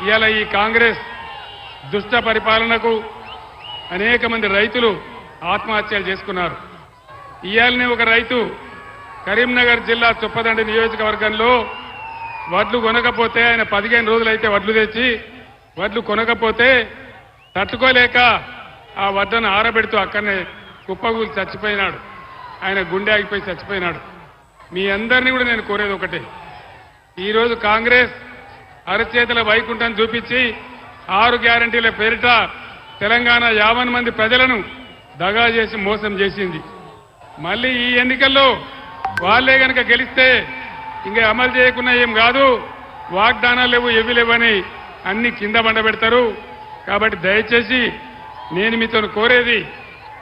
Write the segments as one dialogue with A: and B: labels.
A: ఇవాళ ఈ కాంగ్రెస్ దుష్ట పరిపాలనకు అనేక మంది రైతులు ఆత్మహత్యలు చేసుకున్నారు. ఇవాళనే ఒక రైతు కరీంనగర్ జిల్లా చొప్పదండి నియోజకవర్గంలో వడ్లు కొనకపోతే ఆయన 15 రోజులైతే వడ్లు తెచ్చి వడ్లు కొనకపోతే తట్టుకోలేక ఆ వడ్లను ఆరబెడుతూ అక్కడనే కుప్పగూలి చచ్చిపోయినాడు. ఆయన గుండె ఆగిపోయి చచ్చిపోయినాడు. మీ అందరినీ కూడా నేను కోరేది ఒకటే, ఈరోజు కాంగ్రెస్ అరచేతుల వైకుంఠం చూపించి 6 గ్యారంటీల పేరిట తెలంగాణ 50 మంది ప్రజలను దగా చేసి మోసం చేసింది. మళ్ళీ ఈ ఎన్నికల్లో వాళ్ళే గనక గెలిస్తే ఇంకా అమలు చేయకుండా ఏం కాదు, వాగ్దానాలు లేవు ఏవి లేవని అన్ని కింద బండబెడతారు. కాబట్టి దయచేసి నేను మీతో కోరేది,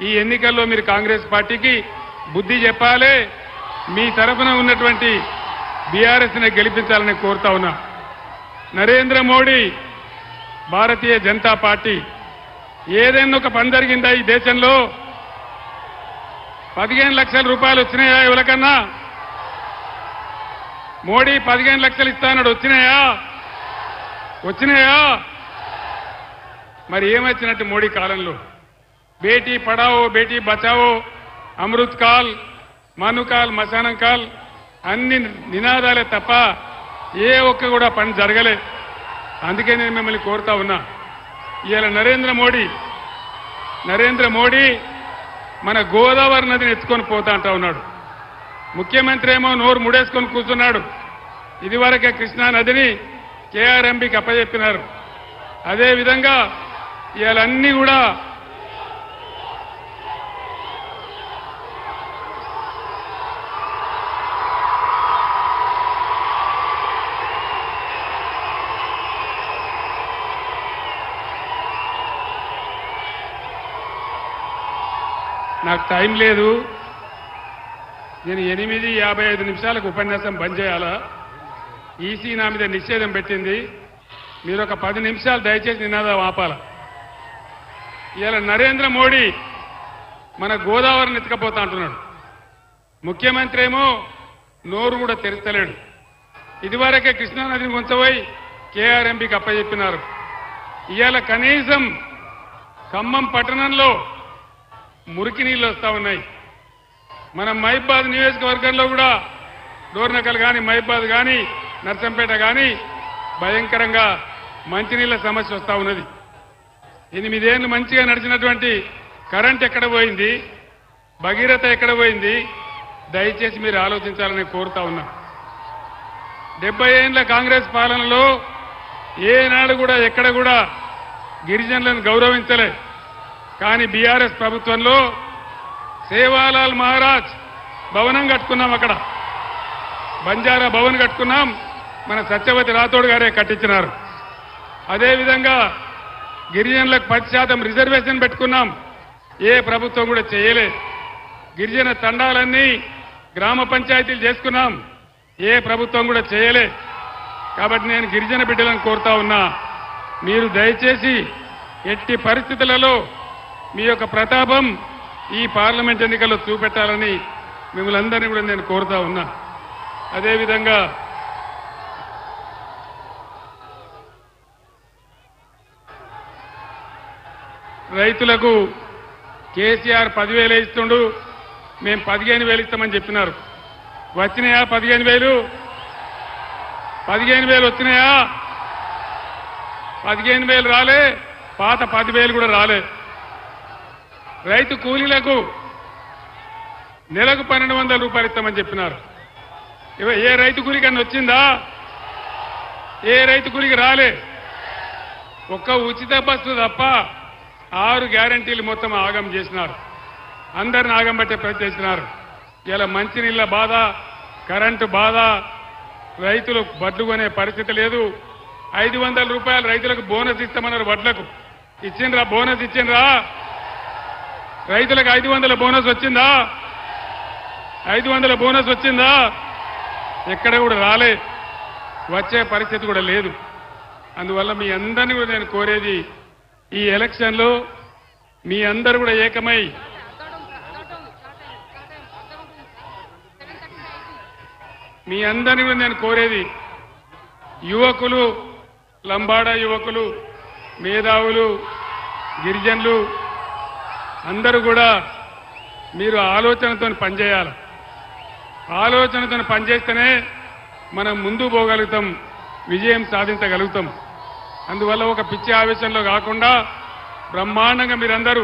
A: ఈ ఎన్నికల్లో మీరు కాంగ్రెస్ పార్టీకి బుద్ధి చెప్పాలి, మీ తరఫున ఉన్నటువంటి బీఆర్ఎస్ని గెలిపించాలని కోరుతా ఉన్నా. నరేంద్ర మోడీ భారతీయ జనతా పార్టీ ఏదైనా ఒక పని జరిగిందా ఈ దేశంలో? 15 లక్షల రూపాయలు వచ్చినాయా ఎవరికన్నా? మోడీ 15 లక్షలు ఇస్తానడు, వచ్చినాయా? వచ్చినాయా? మరి ఏమొచ్చినట్టు మోడీ కాలంలో? బేటీ పడావో బేటీ బచావో, అమృత్ కాల్, మనుకాల్, మశానం కాల్ అన్ని నినాదాలే తప్ప ఏ ఒక్క కూడా పని జరగలే. అందుకే నేను మిమ్మల్ని కోరుతా ఉన్నా, ఇవాళ నరేంద్ర మోడీ మన గోదావరి నదిని ఎత్తుకొని పోతా అంటా ఉన్నాడు. ముఖ్యమంత్రి ఏమో నోరు ముడేసుకొని కూర్చున్నాడు. ఇదివరకే కృష్ణా నదిని కేఆర్ఎంబీకి అప్పచెప్పినారు. అదేవిధంగా ఇవాళ అన్ని కూడా నాకు టైం లేదు, నేను 8:55 నిమిషాలకు ఉపన్యాసం బంద్ చేయాలా? ఈసీ నా మీద నిషేధం పెట్టింది. మీరు ఒక 10 నిమిషాలు దయచేసి నినాదం ఆపాల. ఇవాళ నరేంద్ర మోడీ మన గోదావరిని ఎత్తుకపోతా అంటున్నాడు. ముఖ్యమంత్రి ఏమో నోరు కూడా తెరుస్తలేడు. ఇదివరకే కృష్ణానదిని ఉంచబోయి కేఆర్ఎంబీకి అప్పచెప్పినారు. ఇవాళ కనీసం ఖమ్మం పట్టణంలో మురికి నీళ్ళు వస్తూ ఉన్నాయి. మన మహబాద్ నియోజకవర్గంలో కూడా డోర్నకల్ కానీ, మహబాద్ కానీ, నర్సంపేట కానీ భయంకరంగా మంచినీళ్ళ సమస్య వస్తూ ఉన్నది. 8 ఏళ్ళు మంచిగా నడిచినటువంటి కరెంట్ ఎక్కడ పోయింది? భగీరథ ఎక్కడ పోయింది? దయచేసి మీరు ఆలోచించాలని కోరుతా ఉన్నా. 70 ఏళ్ల కాంగ్రెస్ పాలనలో ఏనాడు కూడా ఎక్కడ కూడా గిరిజనులను గౌరవించలే. కానీ బీఆర్ఎస్ ప్రభుత్వంలో సేవాలాల్ మహారాజ్ భవనం కట్టుకున్నాం, అక్కడ బంజారా భవన్ కట్టుకున్నాం, మన సత్యవతి రాథోడ్ గారే కట్టించినారు. అదేవిధంగా గిరిజనులకు 10% రిజర్వేషన్ పెట్టుకున్నాం, ఏ ప్రభుత్వం కూడా చేయలే. గిరిజన తండాలన్నీ గ్రామ పంచాయతీలు చేసుకున్నాం, ఏ ప్రభుత్వం కూడా చేయలే. కాబట్టి నేను గిరిజన బిడ్డలను కోరుతా ఉన్నా, మీరు దయచేసి ఎట్టి పరిస్థితులలో మీ యొక్క ప్రతాపం ఈ పార్లమెంట్ ఎన్నికల్లో చూపెట్టాలని మిమ్మల్ని అందరినీ కూడా నేను కోరుతా ఉన్నా. అదేవిధంగా రైతులకు కేసీఆర్ 10,000 ఇస్తుండు, మేము 15,000 ఇస్తామని చెప్పినారు. వచ్చినాయా 15,000? 15,000 వచ్చినాయా? 15,000 రాలే, పాత 10,000 కూడా రాలే. రైతు కూలీలకు నెలకు 1,200 రూపాయలు ఇస్తామని చెప్పినారు. ఏ రైతు కూలికన్నా వచ్చిందా? ఏ రైతు కూలికి రాలే. ఒక్క ఉచిత బస్సు తప్ప 6 గ్యారంటీలు మొత్తం ఆగం చేసినారు. అందరిని ఆగం పట్టే ప్రయత్నం చేసినారు. ఇలా మంచినీళ్ళ బాధ, కరెంటు బాధ, రైతులు వడ్లు కొనే పరిస్థితి లేదు. 500 రూపాయలు రైతులకు బోనస్ ఇస్తామన్నారు. వడ్లకు ఇచ్చిండ్రా? బోనస్ ఇచ్చిండ్రా? రైతులకు 500 బోనస్ వచ్చిందా? 500 బోనస్ వచ్చిందా? ఎక్కడ కూడా రాలే, వచ్చే పరిస్థితి కూడా లేదు. అందువల్ల మీ అందరినీ కూడా నేను కోరేది, ఈ ఎలక్షన్లో మీ అందరూ కూడా ఏకమై మీ అందరినీ కూడా నేను కోరేది, యువకులు లంబాడా యువకులు, మేధావులు, గిరిజనులు అందరూ కూడా మీరు ఆలోచనతో పనిచేయాలి. ఆలోచనతో పనిచేస్తేనే మనం ముందు పోగలుగుతాం, విజయం సాధించగలుగుతాం. అందువల్ల ఒక పిచ్చి ఆవేశంలో కాకుండా బ్రహ్మాండంగా మీరందరూ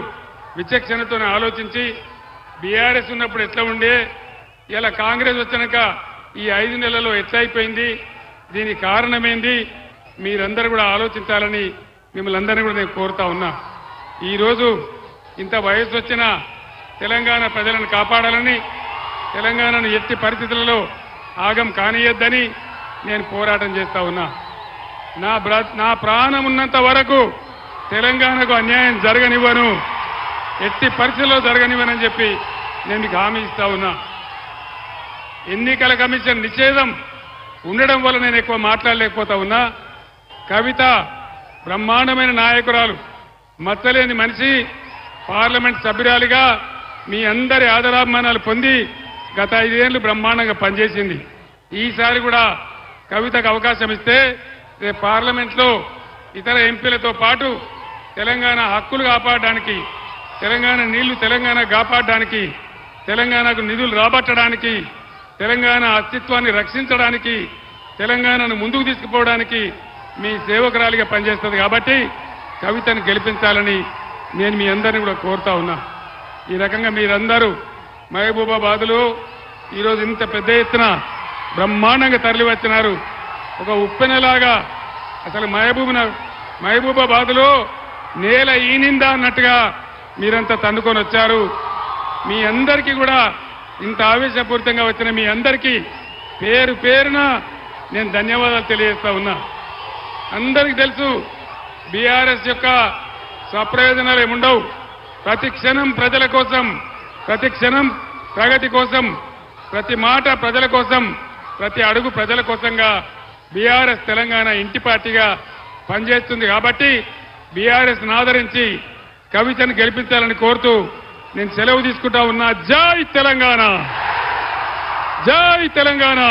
A: విచక్షణతో ఆలోచించి బీఆర్ఎస్ ఉన్నప్పుడు ఎట్లా ఉండే, ఇలా కాంగ్రెస్ వచ్చినాక ఈ 5 నెలల్లో ఎట్లా అయిపోయింది, దీనికి కారణమేంది మీరందరూ కూడా ఆలోచించాలని మిమ్మల్ని అందరినీ కూడా నేను కోరుతా ఉన్నా. ఈరోజు ఇంత వయసు వచ్చిన తెలంగాణ ప్రజలను కాపాడాలని, తెలంగాణను ఎట్టి పరిస్థితులలో ఆగం కానియద్దని నేను పోరాటం చేస్తా ఉన్నా. నా ప్రాణం ఉన్నంత వరకు తెలంగాణకు అన్యాయం జరగనివ్వను, ఎట్టి పరిస్థితుల్లో జరగనివ్వనని చెప్పి నేను మీకు హామీ ఇస్తా ఉన్నా. ఎన్నికల కమిషన్ నిషేధం ఉండడం వల్ల నేను ఎక్కువ మాట్లాడలేకపోతా ఉన్నా. కవిత బ్రహ్మాండమైన నాయకురాలు, మచ్చలేని మనిషి, పార్లమెంట్ సభ్యురాలిగా మీ అందరి ఆదరాభిమానాలు పొంది గత 5 ఏళ్లు బ్రహ్మాండంగా పనిచేసింది. ఈసారి కూడా కవితకు అవకాశం ఇస్తే రేపు పార్లమెంట్లో ఇతర ఎంపీలతో పాటు తెలంగాణ హక్కులు కాపాడడానికి, తెలంగాణ నీళ్లు తెలంగాణ కాపాడడానికి, తెలంగాణకు నిధులు రాబట్టడానికి, తెలంగాణ అస్తిత్వాన్ని రక్షించడానికి, తెలంగాణను ముందుకు తీసుకుపోవడానికి మీ సేవకురాలిగా పనిచేస్తుంది. కాబట్టి కవితను గెలిపించాలని నేను మీ అందరినీ కూడా కోరుతా ఉన్నా. ఈ రకంగా మీరందరూ మహబూబాబాద్లో ఈరోజు ఇంత పెద్ద ఎత్తున బ్రహ్మాండంగా తరలి వచ్చినారు. ఒక ఉప్పెనలాగా అసలు మహబూబాబాద్లో నేల ఈనిందా అన్నట్టుగా మీరంతా తన్నుకొని వచ్చారు. మీ అందరికీ కూడా ఇంత ఆవేశపూరితంగా వచ్చిన మీ అందరికీ పేరు పేరున నేను ధన్యవాదాలు తెలియజేస్తా ఉన్నా. అందరికీ తెలుసు బీఆర్ఎస్ యొక్క స్వప్రయోజనాలు ఏముండవు. ప్రతి క్షణం ప్రజల కోసం, ప్రతి క్షణం ప్రగతి కోసం, ప్రతి మాట ప్రజల కోసం, ప్రతి అడుగు ప్రజల కోసంగా బీఆర్ఎస్ తెలంగాణ ఇంటి పార్టీగా పనిచేస్తుంది. కాబట్టి బీఆర్ఎస్ ఆదరించి కవితను గెలిపించాలని కోరుతూ నేను సెలవు తీసుకుంటా ఉన్నా. జై తెలంగాణ, జై తెలంగాణ.